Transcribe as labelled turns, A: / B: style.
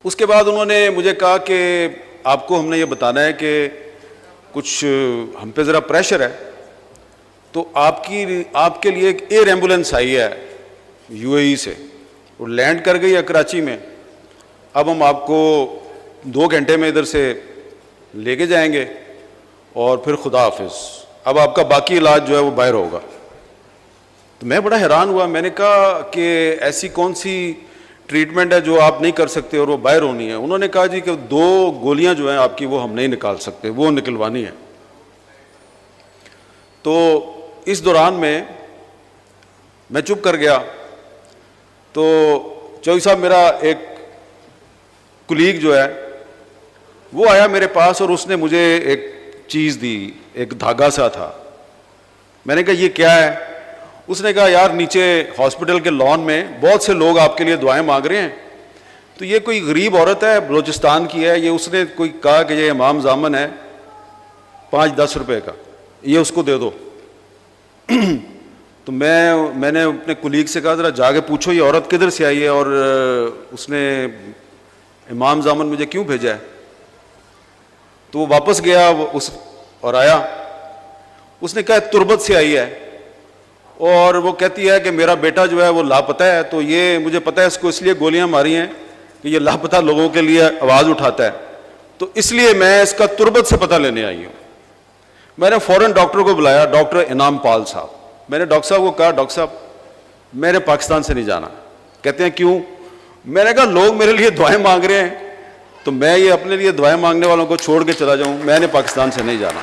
A: उसके बाद उन्होंने मुझे कहा कि आपको हमने ये बताना है कि कुछ हम पे ज़रा प्रेशर है, तो आपके लिए एक एयर एम्बुलेंस आई है यूएई से, वो लैंड कर गई है कराची में। अब हम आपको 2 घंटे में इधर से लेके जाएंगे और फिर खुदा हाफिज़, अब आपका बाकी इलाज जो है वो बाहर होगा। तो मैं बड़ा हैरान हुआ। मैंने कहा कि ऐसी कौन सी ट्रीटमेंट है जो आप नहीं कर सकते और वो बाहर होनी है। उन्होंने कहा जी कि 2 गोलियां जो हैं आपकी वो हम नहीं निकाल सकते, वो निकलवानी है। तो इस दौरान में मैं चुप कर गया। तो चौधरी साहब, मेरा एक कुलीग जो है वो आया मेरे पास और उसने मुझे एक चीज़ दी, एक धागा सा था। मैंने कहा ये क्या है? उसने कहा यार नीचे हॉस्पिटल के लॉन में बहुत से लोग आपके लिए दुआएं मांग रहे हैं, तो ये कोई गरीब औरत है, बलोचिस्तान की है, ये उसने कोई कहा कि ये इमाम जामन है 5-10 रुपए का, ये उसको दे दो। तो मैंने अपने कुलीग से कहा ज़रा जाके पूछो ये औरत किधर से आई है और उसने इमाम जामन मुझे क्यों भेजा है। तो वो वापस गया और आया, उसने कहा तुर्बत से आई है और वो कहती है कि मेरा बेटा जो है वो लापता है, तो ये मुझे पता है इसको इसलिए गोलियां मारी हैं कि ये लापता लोगों के लिए आवाज़ उठाता है, तो इसलिए मैं इसका तुर्बत से पता लेने आई हूँ। मैंने फ़ौरन डॉक्टर को बुलाया, डॉक्टर इनाम पाल साहब। मैंने डॉक्टर साहब को कहा डॉक्टर साहब मैंने पाकिस्तान से नहीं जाना। कहते हैं क्यों? मैंने कहा लोग मेरे लिए दुआएं मांग रहे हैं, तो मैं ये अपने लिए दुआएं मांगने वालों को छोड़ के चला जाऊँ? मैंने पाकिस्तान से नहीं जाना।